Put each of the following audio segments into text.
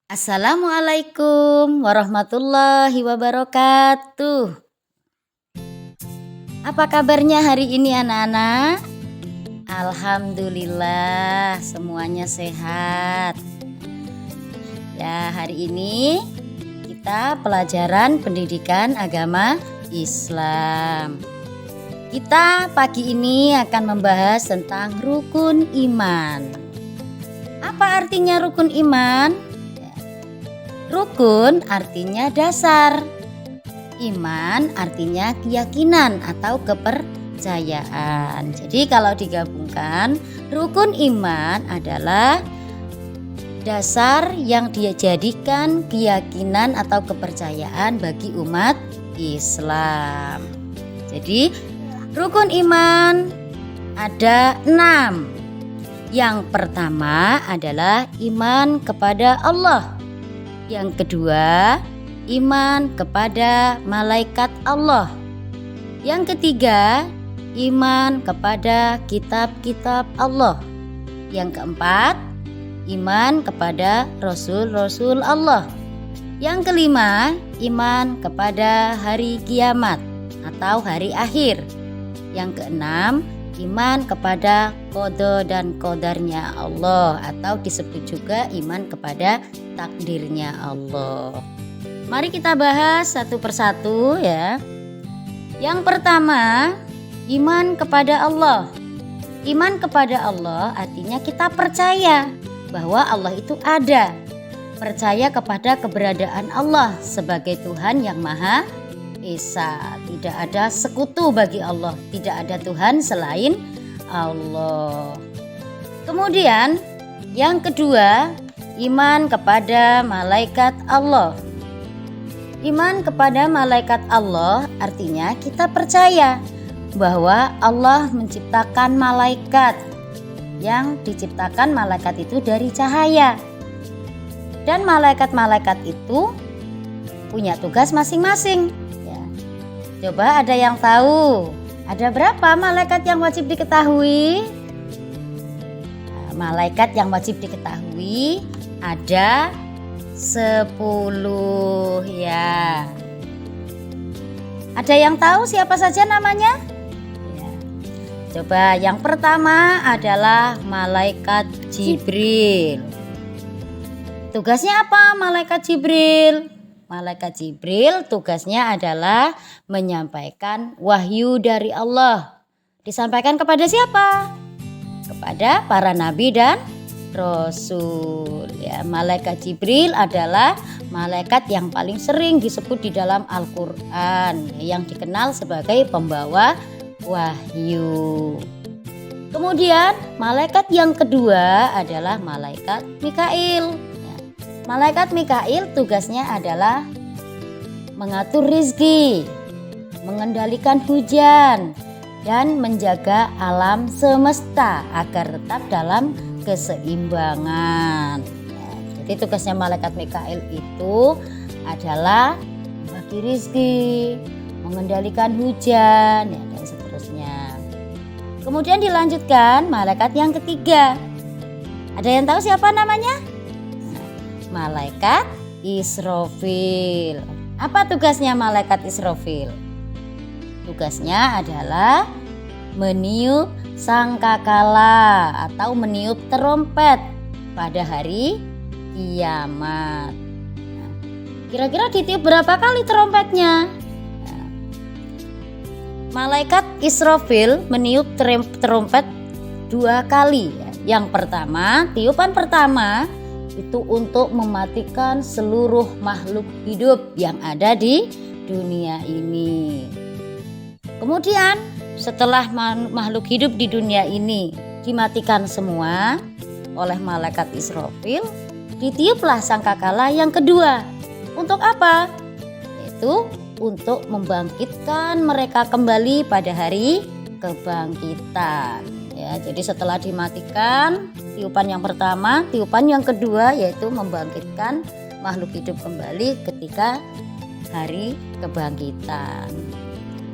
Assalamualaikum warahmatullahi wabarakatuh. Apa kabarnya hari ini anak-anak? Alhamdulillah semuanya sehat. Ya, hari ini kita pelajaran pendidikan agama Islam. Kita pagi ini akan membahas tentang rukun iman. Apa artinya rukun iman? Rukun artinya dasar, iman artinya keyakinan atau kepercayaan. Jadi kalau digabungkan, rukun iman adalah dasar yang dia jadikan keyakinan atau kepercayaan bagi umat Islam. Jadi rukun iman ada 6. Yang pertama adalah iman kepada Allah. Yang kedua, iman kepada malaikat Allah. Yang ketiga, iman kepada kitab-kitab Allah. Yang keempat, iman kepada rasul-rasul Allah. Yang kelima, iman kepada hari kiamat atau hari akhir. Yang keenam, iman kepada qada dan qadarnya Allah atau disebut juga iman kepada takdirnya Allah. Mari kita bahas satu persatu ya. Yang pertama, iman kepada Allah. Iman kepada Allah artinya kita percaya bahwa Allah itu ada. Percaya kepada keberadaan Allah sebagai Tuhan yang Maha Esa. Tidak ada sekutu bagi Allah, tidak ada Tuhan selain Allah. Kemudian yang kedua, iman kepada malaikat Allah. Iman kepada malaikat Allah artinya kita percaya bahwa Allah menciptakan malaikat. Yang diciptakan malaikat itu dari cahaya. Dan malaikat-malaikat itu punya tugas masing-masing. Coba ada yang tahu, ada berapa malaikat yang wajib diketahui? Malaikat yang wajib diketahui ada 10 ya. Ada yang tahu siapa saja namanya? Ya. Coba yang pertama adalah malaikat Jibril. Tugasnya apa malaikat Jibril? Malaikat Jibril tugasnya adalah menyampaikan wahyu dari Allah. Disampaikan kepada siapa? Kepada para nabi dan rasul. Ya, malaikat Jibril adalah malaikat yang paling sering disebut di dalam Al-Qur'an, yang dikenal sebagai pembawa wahyu. Kemudian malaikat yang kedua adalah malaikat Mikail. Malaikat Mikail tugasnya adalah mengatur rizki, mengendalikan hujan, dan menjaga alam semesta agar tetap dalam keseimbangan. Jadi tugasnya malaikat Mikail itu adalah membagi rizki, mengendalikan hujan, dan seterusnya. Kemudian dilanjutkan malaikat yang ketiga. Ada yang tahu siapa namanya? Malaikat Israfil. Apa tugasnya malaikat Israfil? Tugasnya adalah meniup sangkakala atau meniup trompet pada hari kiamat. Kira-kira ditiup berapa kali trompetnya? Malaikat Israfil meniup trompet 2 kali. Yang pertama, tiupan pertama itu untuk mematikan seluruh makhluk hidup yang ada di dunia ini. Kemudian setelah makhluk hidup di dunia ini dimatikan semua oleh malaikat Israfil, ditiuplah sangkakala yang kedua. Untuk apa? Yaitu untuk membangkitkan mereka kembali pada hari kebangkitan. Ya, jadi setelah dimatikan tiupan yang pertama, tiupan yang kedua yaitu membangkitkan makhluk hidup kembali ketika hari kebangkitan.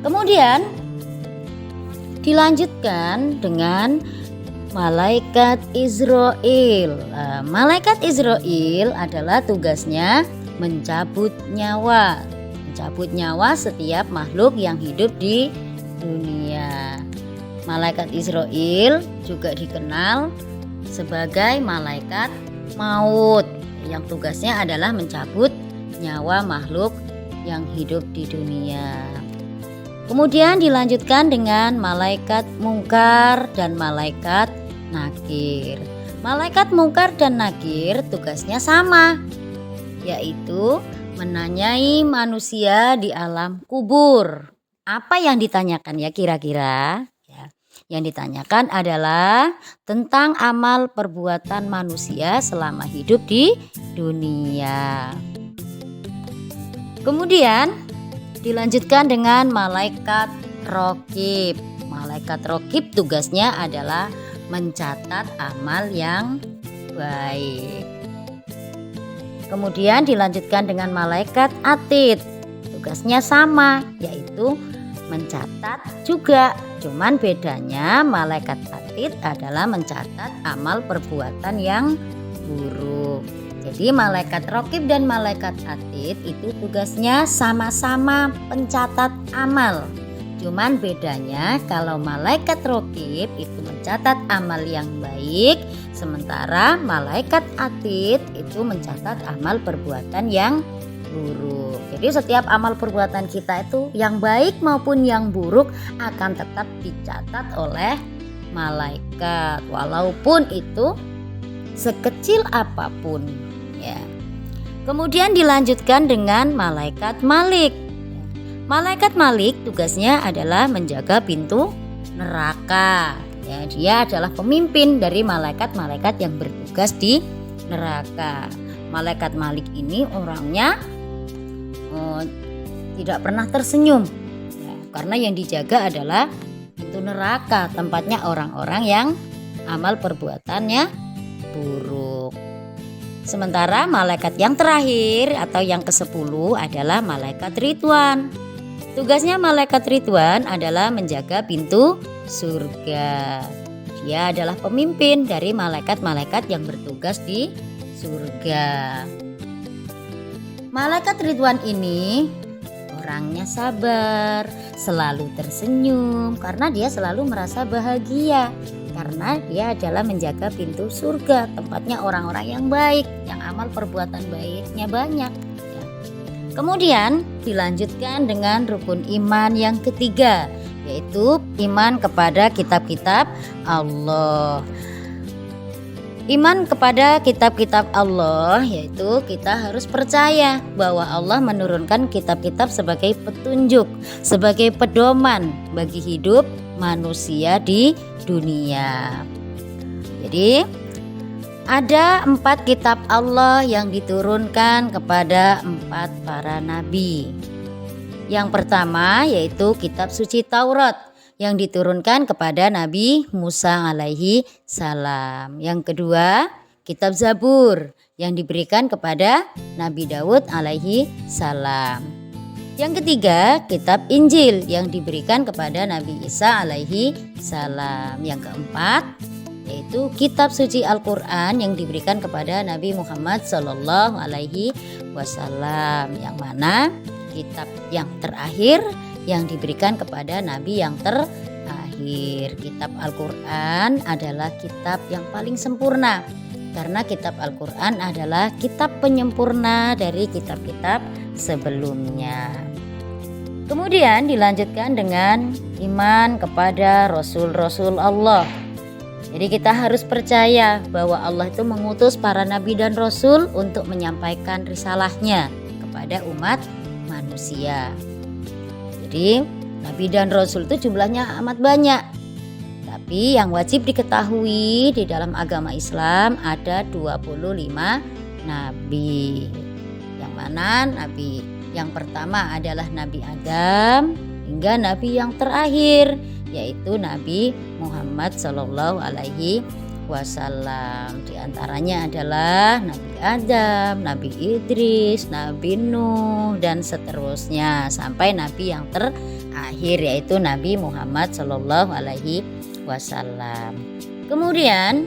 Kemudian dilanjutkan dengan malaikat Israel. Malaikat Israel adalah tugasnya mencabut nyawa. Mencabut nyawa setiap makhluk yang hidup di dunia. Malaikat Israel juga dikenal sebagai malaikat maut yang tugasnya adalah mencabut nyawa makhluk yang hidup di dunia. Kemudian dilanjutkan dengan malaikat mungkar dan malaikat nakir. Malaikat mungkar dan nakir tugasnya sama, yaitu menanyai manusia di alam kubur. Apa yang ditanyakan ya kira-kira? Yang ditanyakan adalah tentang amal perbuatan manusia selama hidup di dunia. Kemudian dilanjutkan dengan malaikat raqib. Malaikat raqib tugasnya adalah mencatat amal yang baik. Kemudian dilanjutkan dengan malaikat atid. Tugasnya sama, yaitu mencatat juga. Cuman bedanya malaikat atid adalah mencatat amal perbuatan yang buruk. Jadi malaikat raqib dan malaikat atid itu tugasnya sama-sama pencatat amal. Cuman bedanya kalau malaikat raqib itu mencatat amal yang baik, sementara malaikat atid itu mencatat amal perbuatan yang buruk. Jadi setiap amal perbuatan kita itu yang baik maupun yang buruk akan tetap dicatat oleh malaikat, walaupun itu sekecil apapun. Ya. Kemudian dilanjutkan dengan malaikat Malik. Malaikat Malik tugasnya adalah menjaga pintu neraka. Ya, dia adalah pemimpin dari malaikat-malaikat yang bertugas di neraka. Malaikat Malik ini orangnya tidak pernah tersenyum, ya, karena yang dijaga adalah pintu neraka, tempatnya orang-orang yang amal perbuatannya buruk. Sementara malaikat yang terakhir atau yang ke-10 adalah malaikat Ridwan. Tugasnya malaikat Ridwan adalah menjaga pintu surga. Dia adalah pemimpin dari malaikat-malaikat yang bertugas di surga. Malaikat Ridwan ini orangnya sabar, selalu tersenyum karena dia selalu merasa bahagia. Karena dia adalah menjaga pintu surga, tempatnya orang-orang yang baik, yang amal perbuatan baiknya banyak. Ya. Kemudian dilanjutkan dengan rukun iman yang ketiga, yaitu iman kepada kitab-kitab Allah. Iman kepada kitab-kitab Allah, yaitu kita harus percaya bahwa Allah menurunkan kitab-kitab sebagai petunjuk, sebagai pedoman bagi hidup manusia di dunia. Jadi ada 4 kitab Allah yang diturunkan kepada 4 para nabi. Yang pertama yaitu kitab suci Taurat yang diturunkan kepada Nabi Musa alaihi salam. Yang kedua kitab Zabur yang diberikan kepada Nabi Daud alaihi salam. Yang ketiga, kitab Injil yang diberikan kepada Nabi Isa alaihi salam. Yang keempat, yaitu kitab suci Al-Quran yang diberikan kepada Nabi Muhammad sallallahu alaihi wasallam. Yang mana kitab yang terakhir yang diberikan kepada Nabi yang terakhir. Kitab Al-Quran adalah kitab yang paling sempurna. Karena kitab Al-Quran adalah kitab penyempurna dari kitab-kitab sebelumnya. Kemudian dilanjutkan dengan iman kepada Rasul-Rasul Allah. Jadi kita harus percaya bahwa Allah itu mengutus para nabi dan rasul untuk menyampaikan risalahnya kepada umat manusia. Jadi nabi dan rasul itu jumlahnya amat banyak. Tapi yang wajib diketahui di dalam agama Islam ada 25 nabi. Yang mana nabi yang pertama adalah Nabi Adam hingga nabi yang terakhir yaitu Nabi Muhammad sallallahu alaihi wasallam. Di antaranya adalah Nabi Adam, Nabi Idris, Nabi Nuh dan seterusnya sampai nabi yang terakhir yaitu Nabi Muhammad sallallahu alaihi wasallam. Kemudian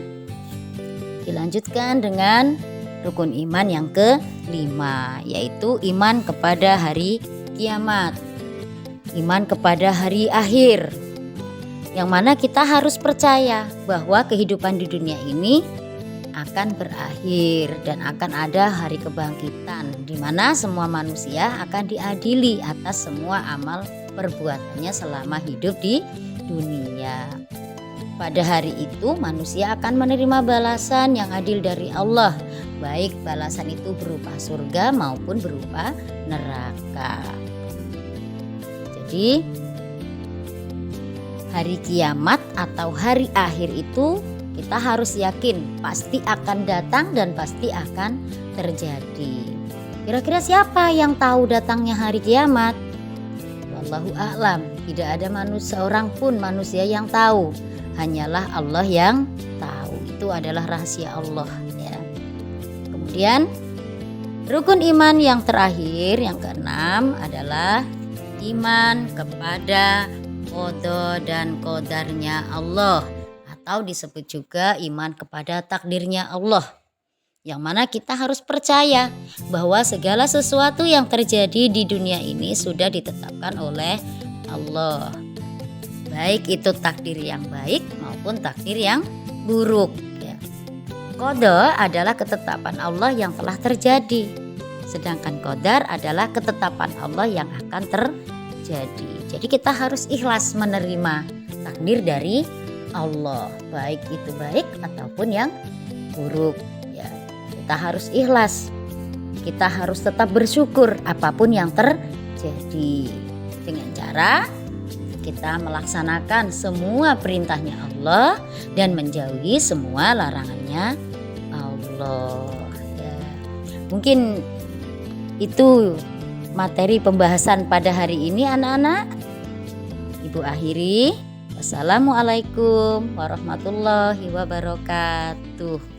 dilanjutkan dengan rukun iman yang kelima, yaitu iman kepada hari kiamat, iman kepada hari akhir, yang mana kita harus percaya bahwa kehidupan di dunia ini akan berakhir dan akan ada hari kebangkitan, di mana semua manusia akan diadili atas semua amal perbuatannya selama hidup di dunia. Pada hari itu manusia akan menerima balasan yang adil dari Allah, baik balasan itu berupa surga maupun berupa neraka. Jadi hari kiamat atau hari akhir itu kita harus yakin pasti akan datang dan pasti akan terjadi. Kira-kira siapa yang tahu datangnya hari kiamat? Wallahu a'lam. Tidak ada seorang pun manusia yang tahu. Hanyalah Allah yang tahu. Itu adalah rahasia Allah, ya. Kemudian rukun iman yang terakhir, yang keenam, adalah iman kepada qada dan qadarnya Allah, atau disebut juga iman kepada takdirnya Allah, yang mana kita harus percaya bahwa segala sesuatu yang terjadi di dunia ini sudah ditetapkan oleh Allah, baik itu takdir yang baik maupun takdir yang buruk, ya. Qada adalah ketetapan Allah yang telah terjadi, sedangkan qadar adalah ketetapan Allah yang akan terjadi. Jadi kita harus ikhlas menerima takdir dari Allah, baik itu baik ataupun yang buruk, ya. Kita harus ikhlas, kita harus tetap bersyukur apapun yang terjadi, dengan cara kita melaksanakan semua perintahnya Allah dan menjauhi semua larangannya Allah, ya. Mungkin itu materi pembahasan pada hari ini, anak-anak. Ibu akhiri. Wassalamualaikum warahmatullahi wabarakatuh.